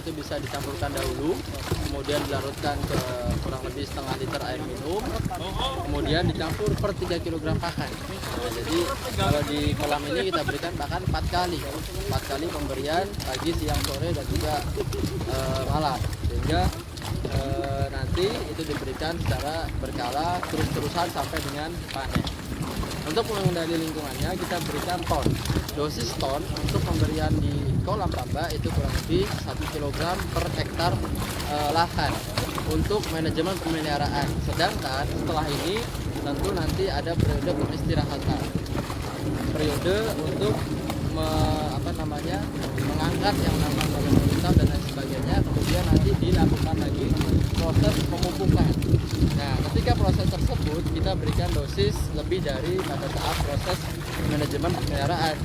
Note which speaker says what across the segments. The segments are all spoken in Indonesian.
Speaker 1: itu bisa dicampurkan dahulu, kemudian dilarutkan ke kurang lebih setengah liter air minum, kemudian dicampur per 3 kg pakan. Nah, jadi kalau di kolam ini kita berikan pakan 4 kali pemberian pagi, siang, sore dan juga malam, sehingga nanti itu diberikan secara berkala terus-terusan sampai dengan panen. Untuk mengendali lingkungannya kita berikan ton. Dosis ton untuk pemberian di kolam tambak itu kurang lebih 1 kg per hektar lahan untuk manajemen pemeliharaan. Sedangkan setelah ini tentu nanti ada periode peristirahatan, periode untuk mengangkat yang namanya hitam dan lain sebagainya, kemudian nanti dilakukan lagi proses pemupukan. Nah, ketika proses tersebut kita berikan dosis lebih dari pada saat proses manajemen pemeliharaan,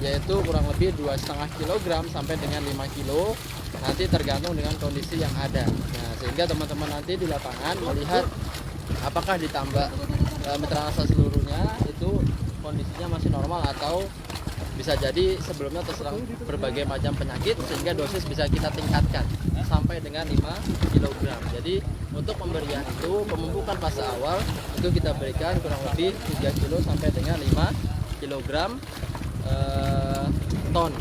Speaker 1: yaitu kurang lebih 2,5 kg sampai dengan 5 kg, nanti tergantung dengan kondisi yang ada. Nah, sehingga teman-teman nanti di lapangan melihat apakah ditambah Mitra Nasa seluruhnya itu kondisinya masih normal atau bisa jadi sebelumnya terserang berbagai macam penyakit, sehingga dosis bisa kita tingkatkan sampai dengan 5 kg. Jadi untuk pemberian itu, pemupukan fase awal itu kita berikan kurang lebih 3 kg sampai dengan 5 kg ton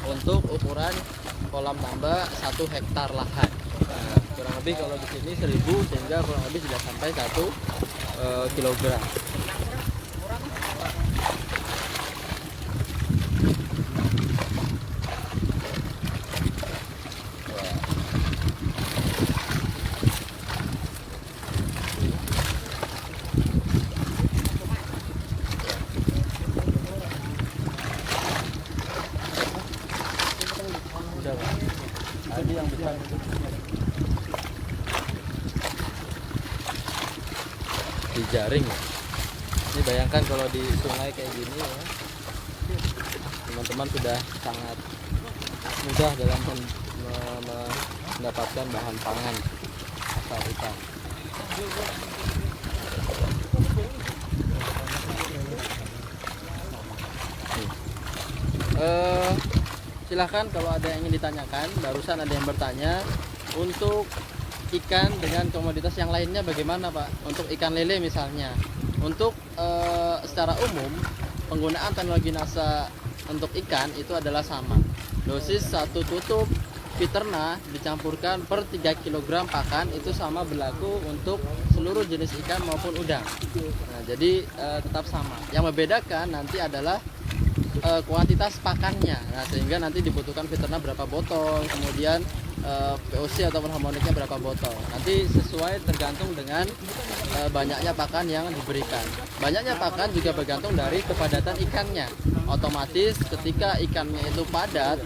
Speaker 1: untuk ukuran kolam tambak 1 hektar lahan. Nah, kurang lebih kalau di sini 1000, sehingga kurang lebih sudah sampai 1 kilogram. Udah, Pak. Tadi yang besar itu di jaring ya. Ini bayangkan kalau di sungai kayak gini ya, teman-teman sudah sangat mudah dalam mendapatkan bahan pangan asal ikan. Silahkan kalau ada yang ingin ditanyakan. Barusan ada yang bertanya untuk ikan dengan komoditas yang lainnya bagaimana, Pak? Untuk ikan lele misalnya, untuk secara umum penggunaan teknologi NASA untuk ikan itu adalah sama. Dosis 1 tutup Piterna dicampurkan per 3 kg pakan itu sama berlaku untuk seluruh jenis ikan maupun udang. Nah, jadi tetap sama. Yang membedakan nanti adalah kuantitas pakannya. Nah, sehingga nanti dibutuhkan Piterna berapa botol, kemudian VOC ataupun harmoniknya berapa botol. Nanti sesuai tergantung dengan banyaknya pakan yang diberikan. Banyaknya pakan juga bergantung dari kepadatan ikannya. Otomatis ketika ikannya itu padat,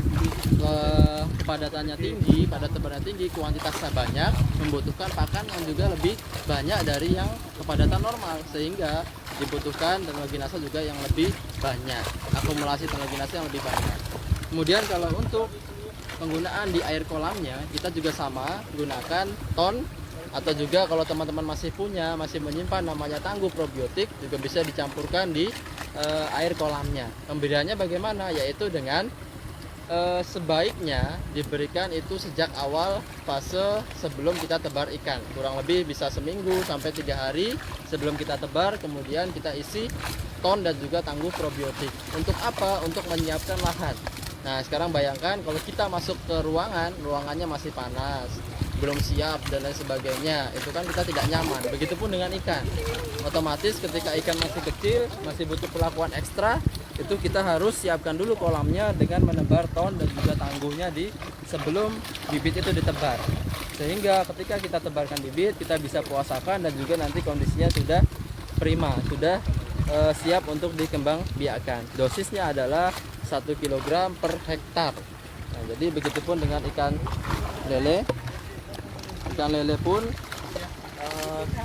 Speaker 1: kepadatannya tinggi, padat tebarannya tinggi, kuantitasnya banyak, membutuhkan pakan yang juga lebih banyak dari yang kepadatan normal, sehingga dibutuhkan teknologi NASA juga yang lebih banyak, akumulasi teknologi NASA yang lebih banyak. Kemudian kalau untuk penggunaan di air kolamnya, kita juga sama gunakan ton, atau juga kalau teman-teman masih menyimpan namanya tangguh probiotik, juga bisa dicampurkan di air kolamnya. Pemberiannya bagaimana? Yaitu dengan sebaiknya diberikan itu sejak awal fase sebelum kita tebar ikan, kurang lebih bisa seminggu sampai 3 hari sebelum kita tebar, kemudian kita isi ton dan juga tangguh probiotik. Untuk apa? Untuk menyiapkan lahan. Nah, sekarang bayangkan kalau kita masuk ke ruangannya masih panas, belum siap dan lain sebagainya, itu kan kita tidak nyaman. Begitupun dengan ikan, otomatis ketika ikan masih kecil, masih butuh perlakuan ekstra, itu kita harus siapkan dulu kolamnya dengan menebar ton dan juga tangguhnya sebelum bibit itu ditebar, sehingga ketika kita tebarkan bibit kita bisa puasakan dan juga nanti kondisinya sudah prima, sudah siap untuk dikembang biakan. Dosisnya adalah 1 kg per hektar. Nah, jadi begitupun dengan ikan lele. Ikan lele pun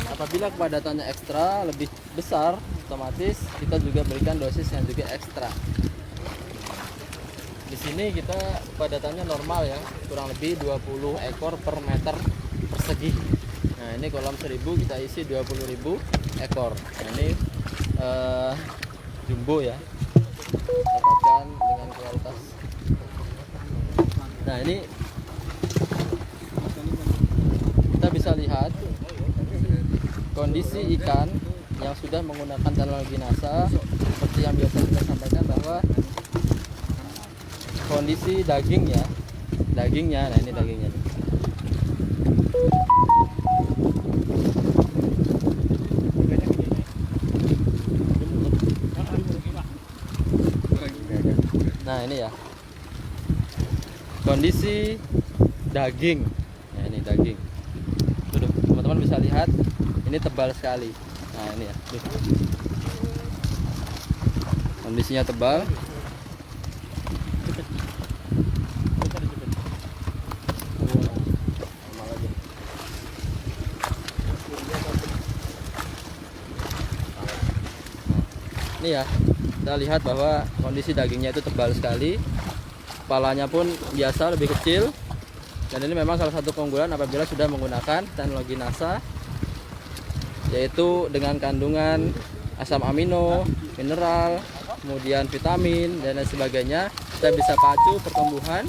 Speaker 1: apabila kepadatannya ekstra lebih besar, otomatis kita juga berikan dosis yang juga ekstra. Di sini kita kepadatannya normal ya, kurang lebih 20 ekor per meter persegi. Nah, ini kolam 1000 kita isi 20.000 ekor. Nah, ini jumbo ya, dapatkan dengan kualitas. Nah, ini lihat kondisi ikan yang sudah menggunakan teknologi NASA, seperti yang biasa kita sampaikan bahwa kondisi dagingnya, nah ini dagingnya. Nah ini ya kondisi daging. Nah ini daging. Tuh, teman-teman bisa lihat ini tebal sekali. Nah ini ya. Tuh. Kondisinya tebal. Ini ya, kita lihat bahwa kondisi dagingnya itu tebal sekali, kepalanya pun biasa lebih kecil, dan ini memang salah satu keunggulan apabila sudah menggunakan teknologi NASA, yaitu dengan kandungan asam amino, mineral, kemudian vitamin dan lain sebagainya. Kita bisa pacu pertumbuhan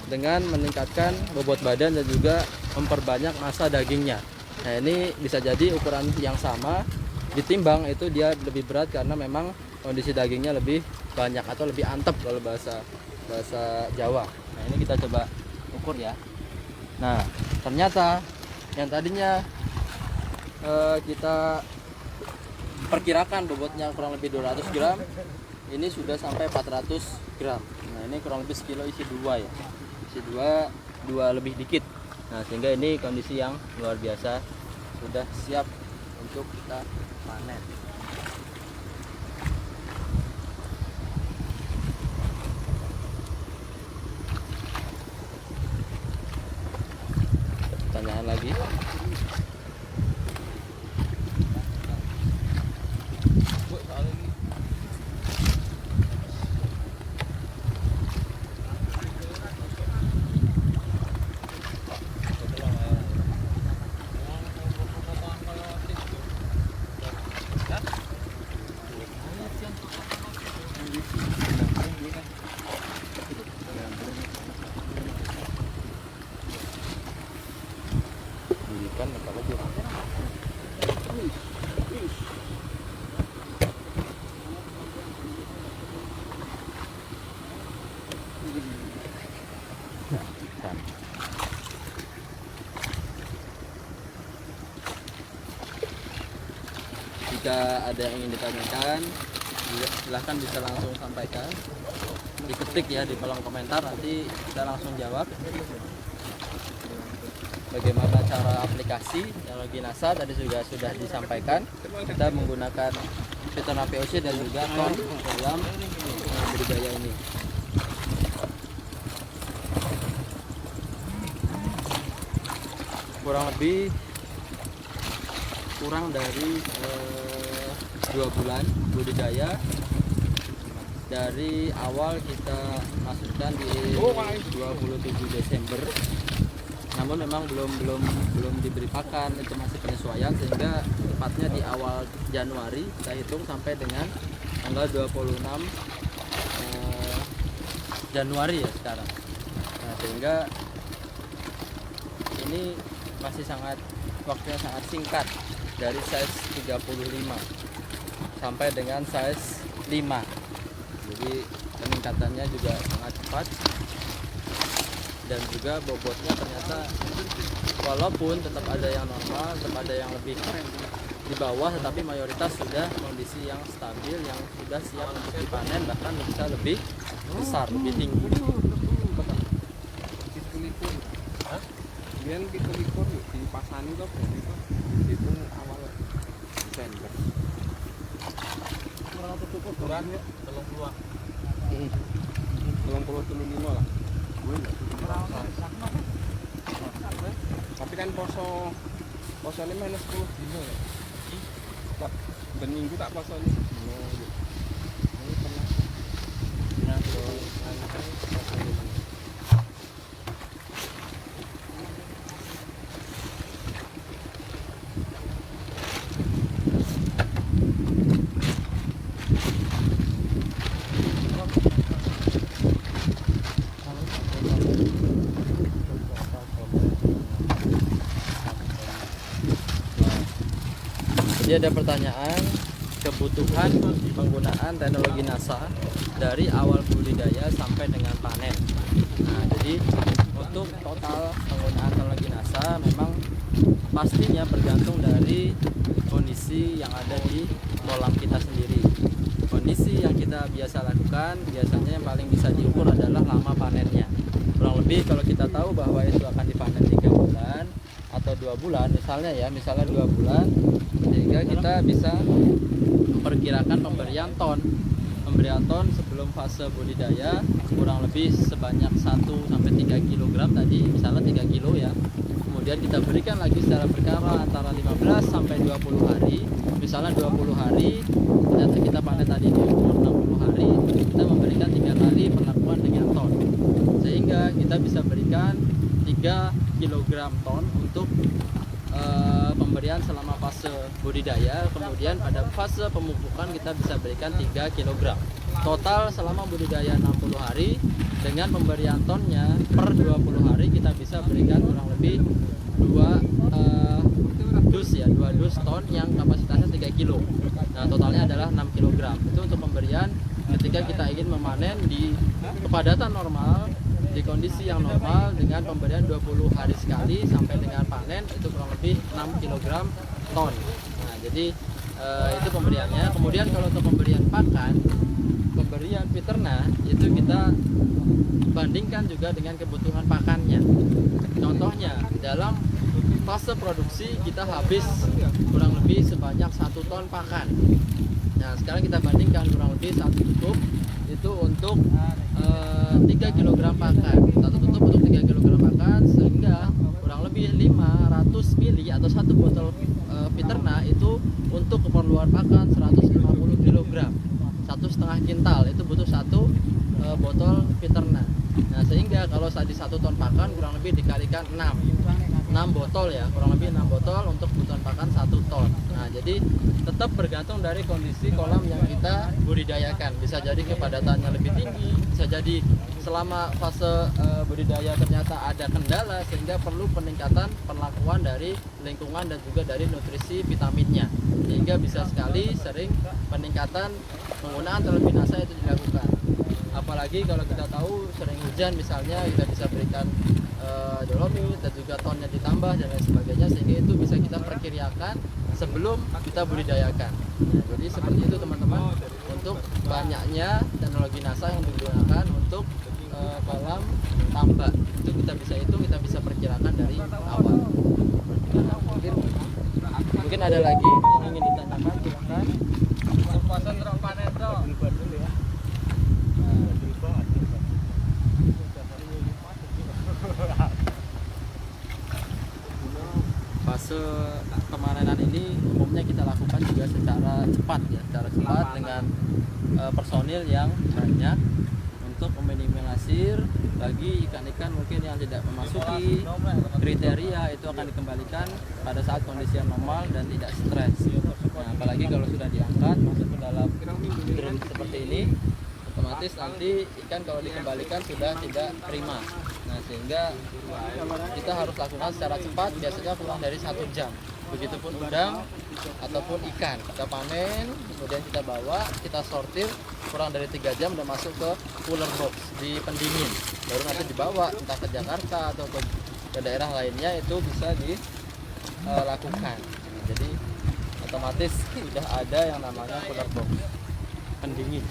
Speaker 1: dengan meningkatkan bobot badan dan juga memperbanyak massa dagingnya. Nah ini bisa jadi ukuran yang sama, ditimbang itu dia lebih berat karena memang kondisi dagingnya lebih banyak atau lebih antep kalau bahasa Jawa. Nah ini kita coba ukur ya. Nah ternyata yang tadinya kita perkirakan bobotnya kurang lebih 200 gram, ini sudah sampai 400 gram. Nah ini kurang lebih sekilo isi 2 ya, isi 2 lebih dikit. Nah sehingga ini kondisi yang luar biasa, sudah siap untuk kita panen. Pertanyaan lagi? Ikan apa lagi? Jika ada yang ingin ditanyakan, silahkan bisa langsung sampaikan, diketik ya di kolom komentar, nanti kita langsung jawab. Bagaimana cara aplikasi teknologi NASA tadi juga sudah disampaikan. Kita menggunakan Python POC dan juga Ton dalam budidaya ini. Kurang dari 2 bulan budidaya. Dari awal kita masukkan di 27 Desember. Namun memang belum diberi pakan, itu masih penyesuaian, sehingga tepatnya di awal Januari kita hitung sampai dengan tanggal 26 Januari ya sekarang. Nah, sehingga ini masih waktunya sangat singkat, dari size 35 sampai dengan size 5. Jadi peningkatannya juga sangat cepat. Dan juga bobotnya ternyata walaupun tetap ada yang normal, tetap ada yang lebih di bawah, tetapi mayoritas sudah kondisi yang stabil, yang sudah siap untuk dipanen, bahkan bisa lebih besar, lebih tinggi.
Speaker 2: Kemudian kita likur di pasani tuh itu awal Desember. Ukuran ya, 35 lah. Tapi kan poso ini minus 10 dino ya. Tak ben minggu tak poso ini. Ini pernah. Nah,
Speaker 1: Jadi ada pertanyaan kebutuhan penggunaan teknologi NASA dari awal budidaya sampai dengan panen. Nah, jadi untuk total penggunaan teknologi NASA memang pastinya bergantung dari kondisi yang ada di kolam kita sendiri. Kondisi yang kita biasa lakukan biasanya yang paling bisa diukur adalah lama panennya. Kurang lebih kalau kita tahu bahwa itu akan dipanen 3 bulan atau 2 bulan misalnya 2 bulan, sehingga kita bisa memperkirakan pemberian ton sebelum fase budidaya kurang lebih sebanyak 1-3 kg tadi, misalnya 3 kilo ya. Kemudian kita berikan lagi secara berkala antara 15 sampai 20 hari. Misalnya 20 hari ternyata kita panen tadi di umur 60 hari, kita memberikan 3 kali perlakuan dengan ton, sehingga kita bisa berikan 3 kg ton untuk pemberian selama fase budidaya. Kemudian pada fase pemupukan kita bisa berikan 3 kg. Total selama budidaya 60 hari dengan pemberian tonnya per 20 hari kita bisa berikan kurang lebih 2 dus ton yang kapasitasnya 3 kilo. Nah, totalnya adalah 6 kg. Itu untuk pemberian ketika kita ingin memanen di kepadatan normal, di kondisi yang normal dengan pemberian 20 hari sekali sampai dengan panen itu kurang lebih 6 kg ton. Nah, jadi itu pemberiannya. Kemudian kalau untuk pemberian pakan, pemberian peternak itu kita bandingkan juga dengan kebutuhan pakannya. Contohnya dalam fase produksi kita habis kurang lebih sebanyak 1 ton pakan. Nah, sekarang kita bandingkan kurang lebih 1 tutup itu untuk 3 kg pakan. 1 tutup untuk 3 kg pakan, sehingga kurang lebih 500 ml atau 1 botol peternak itu untuk keperluan pakan 150 kg. 1,5 kintal itu butuh 1 botol peternak. Nah, sehingga kalau di 1 ton pakan kurang lebih dikalikan 6 botol ya, kurang lebih 6 botol untuk kebutuhan pakan 1 ton. Nah, jadi tetap bergantung dari kondisi kolam yang kita budidayakan. Bisa jadi kepadatannya lebih tinggi, bisa jadi selama fase budidaya ternyata ada kendala sehingga perlu peningkatan perlakuan dari lingkungan dan juga dari nutrisi vitaminnya. Sehingga bisa sekali sering peningkatan penggunaan teknologi NASA itu dilakukan. Apalagi kalau kita tahu sering hujan misalnya, kita bisa berikan dolomit dan juga tonnya ditambah dan lain sebagainya, sehingga itu bisa kita perkirakan sebelum kita budidayakan. Nah, jadi seperti itu teman-teman, untuk banyaknya teknologi NASA yang digunakan untuk kolam tambak itu kita bisa hitung, kita bisa perkirakan dari awal. Nah, mungkin ada lagi yang ingin ditanyakan, silakan. Fase pemanenan ini umumnya kita lakukan juga secara cepat ya, secara cepat dengan personil yang banyak untuk meminimalisir bagi ikan-ikan mungkin yang tidak memasuki kriteria, itu akan dikembalikan pada saat kondisi yang normal dan tidak stres. Nah, apalagi kalau sudah diangkat masuk ke dalam drum seperti ini, otomatis nanti ikan kalau dikembalikan sudah tidak prima. Nah, sehingga kita harus lakukan secara cepat, biasanya kurang dari 1 jam. Begitupun udang ataupun ikan, kita panen, kemudian kita bawa, kita sortir, kurang dari 3 jam udah masuk ke cooler box di pendingin. Baru nanti dibawa entah ke Jakarta atau ke daerah lainnya, itu bisa dilakukan. Jadi otomatis sudah ada yang namanya cooler box pendingin.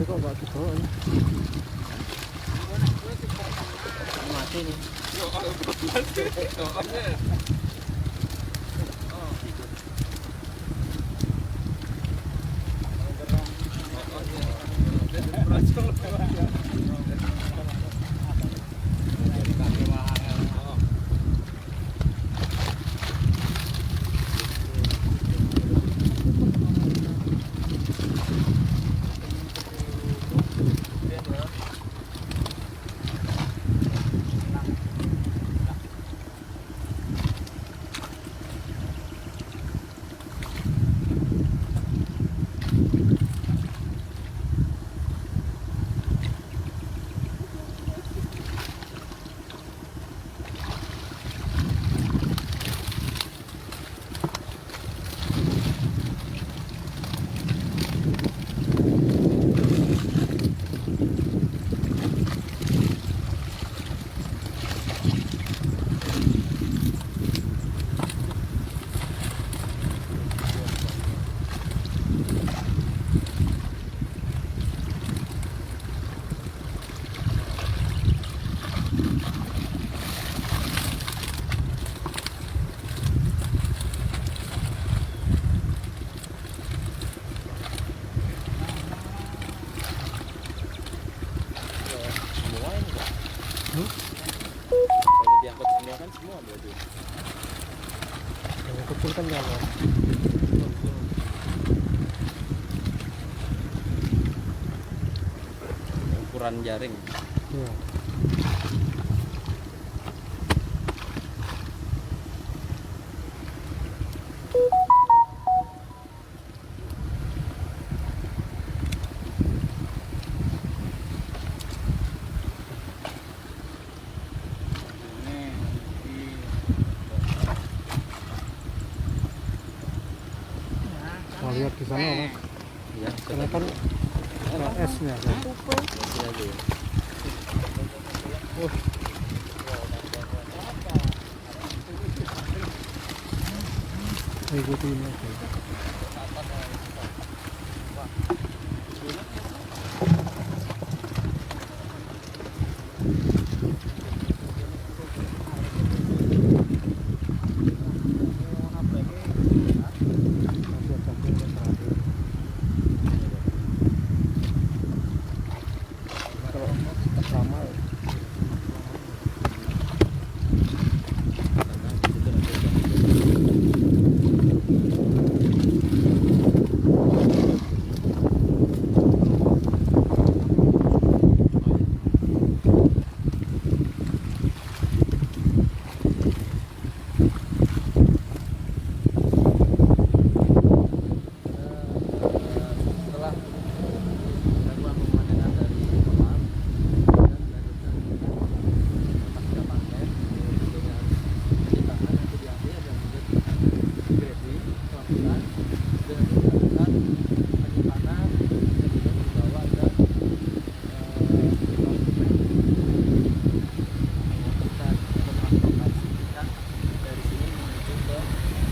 Speaker 1: kok gak dibawa ini. Mati nih.
Speaker 2: Kalau diangkut semua kan semua berarti.
Speaker 1: Yang kecil kan jangan.
Speaker 2: Ukuran jaring.
Speaker 1: Iya. Mau lihat di sana Mas.
Speaker 2: Iya,
Speaker 1: Karena kan ada esnya kan.
Speaker 2: Masih aja ya.
Speaker 1: Ikuti ini aja. Kalau sama setelah dilakukan pemanenan dari kolam dan pasca panen dengan penyitaan yang diambil dan grading pelabuhan dan dilakukan penyimpanan kemudian dibawa ke kita transportasikan dari sini menuju ke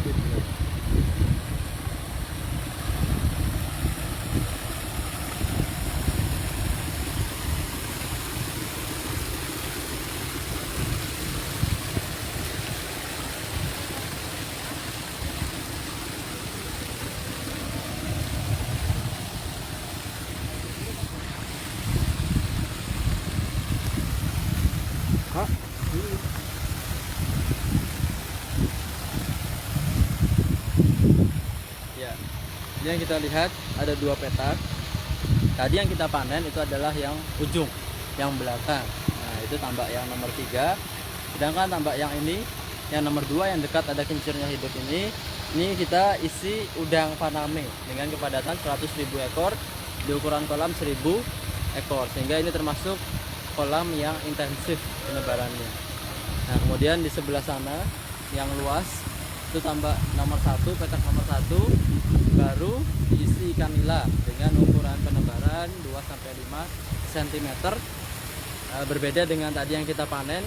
Speaker 1: tujuan. Kak, ya, ini yang kita lihat ada dua petak. Tadi yang kita panen itu adalah yang ujung, yang belakang. Nah, itu tambak yang nomor 3. Sedangkan tambak yang ini, yang nomor 2 yang dekat ada kincirnya hidup ini kita isi udang faname dengan kepadatan 100.000 ekor di ukuran kolam 1.000 ekor. Sehingga ini termasuk kolam yang intensif penebarannya. Nah, kemudian di sebelah sana yang luas itu tambak nomor 1, petak nomor 1 baru diisi ikan nila dengan ukuran penebaran 2-5 cm. Berbeda dengan tadi yang kita panen,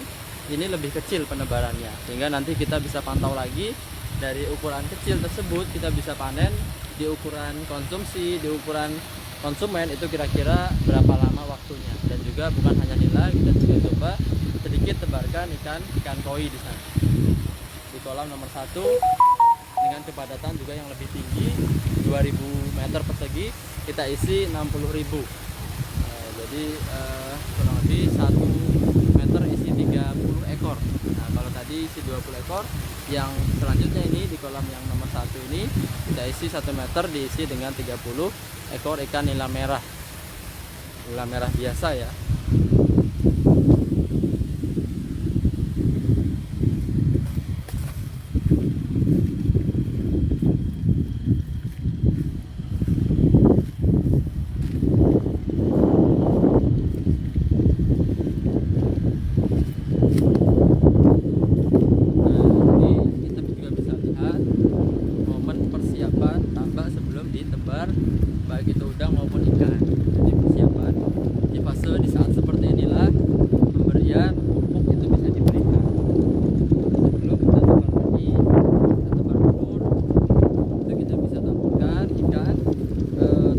Speaker 1: ini lebih kecil penebarannya, sehingga nanti kita bisa pantau lagi dari ukuran kecil tersebut kita bisa panen di ukuran konsumsi, di ukuran konsumen itu kira-kira berapa lama waktunya, dan juga bukan hanya nilai, kita juga coba sedikit tebarkan ikan koi di sana. Di kolam nomor 1 dengan kepadatan juga yang lebih tinggi 2000 meter persegi, kita isi 60.000. Jadi kurang lebih 1 meter isi 30 ekor. Nah, kalau tadi isi 20 ekor, yang selanjutnya ini di kolam yang nomor 1 ini kita isi 1 meter diisi dengan 30 ekor ikan nila merah. Nila merah biasa ya. Baik itu udang maupun ikan. Jadi persiapan di fase di saat seperti inilah pemberian pupuk itu bisa diberikan. Sebelum kita tebar benih, kita tebar telur, itu kita bisa tambahkan ikan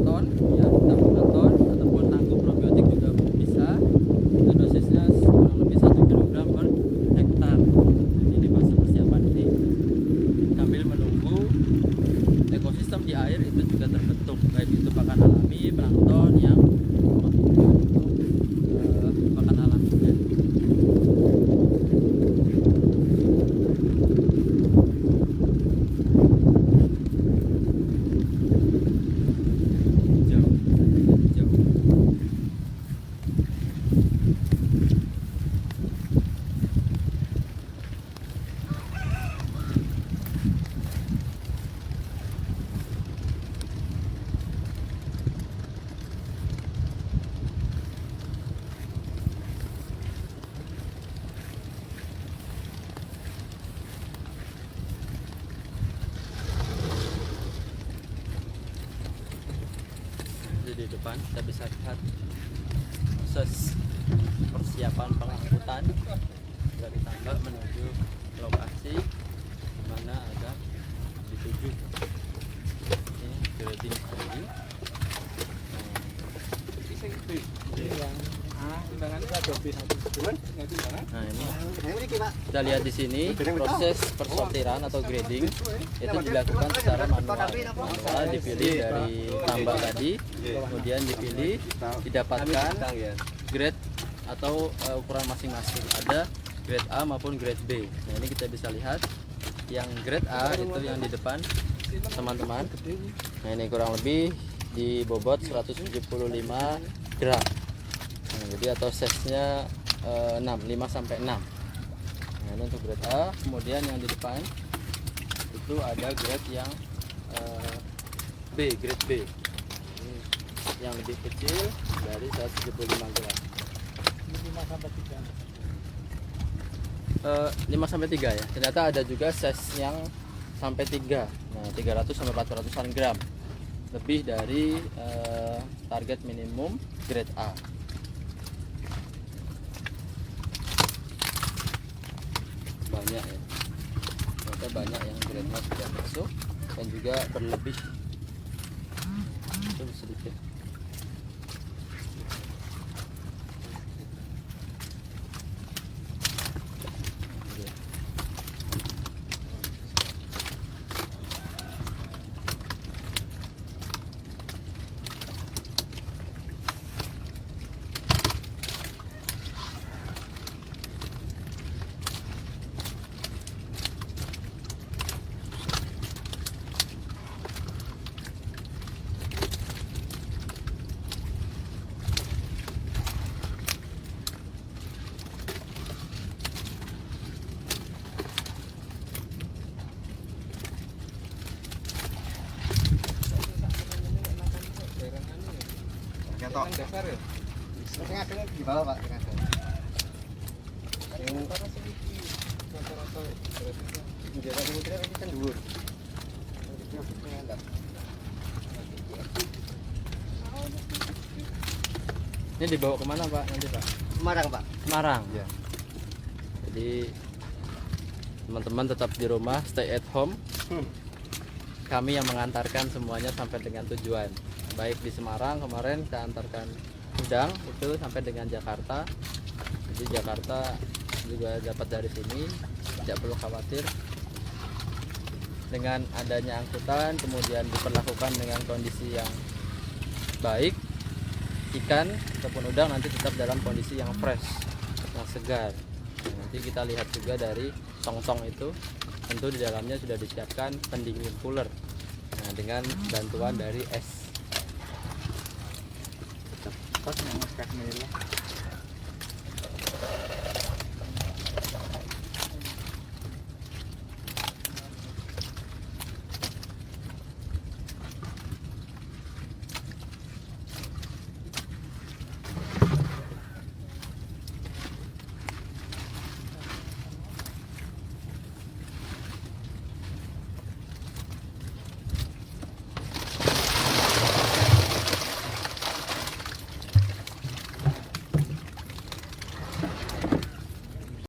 Speaker 1: ton, ya tambahkan ton ataupun tangguh probiotik juga bisa. Itu dosisnya kurang lebih 1 kg per hektar. Jadi di fase persiapan ini sambil menunggu ekosistem di air itu juga terbentuk, baik itu pakan alami, plankton yang pakan alaminya. Jauh. Di depan kita bisa lihat proses persiapan pengangkutan dari tambak menuju lokasi di mana ada dituju. Ini grading tadi. Nah, ini kita lihat di sini proses persortiran atau grading itu dilakukan secara manual. Manual dipilih dari tambak tadi, kemudian dipilih, didapatkan grade atau ukuran masing-masing. Ada grade A maupun grade B. Nah, ini kita bisa lihat yang grade A itu yang di depan teman-teman. Nah, ini kurang lebih di bobot 175 gram. Nah, jadi atau size-nya 5 sampai 6. Nah, ini untuk grade A. Kemudian yang di depan itu ada grade yang B, grade B. Ini yang lebih kecil dari 175 gram. 5 sampai 3 ya. Ternyata ada juga size yang sampai 3. Nah, 300 sampai 400-an gram. Lebih dari target minimum grade A. Banyak ya, ternyata banyak yang grade-nya sudah masuk dan juga berlebih. Itu sedikit.
Speaker 2: Dasar ya?
Speaker 3: Tengah-tengah di bawah Pak, tengah-tengah.
Speaker 2: Rata-rata
Speaker 3: Jaga di muter ini kan dhuwur.
Speaker 1: Ini dibawa kemana Pak nanti Pak?
Speaker 3: Semarang Pak.
Speaker 1: Semarang.
Speaker 3: Ya.
Speaker 1: Jadi teman-teman tetap di rumah, stay at home. Kami yang mengantarkan semuanya sampai dengan tujuan. baik di Semarang kemarin saya antarkan udang itu sampai dengan Jakarta. Jadi Jakarta juga dapat dari sini, tidak perlu khawatir. Dengan adanya angkutan kemudian diperlakukan dengan kondisi yang baik, ikan ataupun udang nanti tetap dalam kondisi yang fresh, yang segar. Nah, nanti kita lihat juga dari tong-tong itu, tentu di dalamnya sudah disiapkan pendingin cooler. Nah, dengan bantuan dari es.
Speaker 2: Pas yang Mas Kasmila.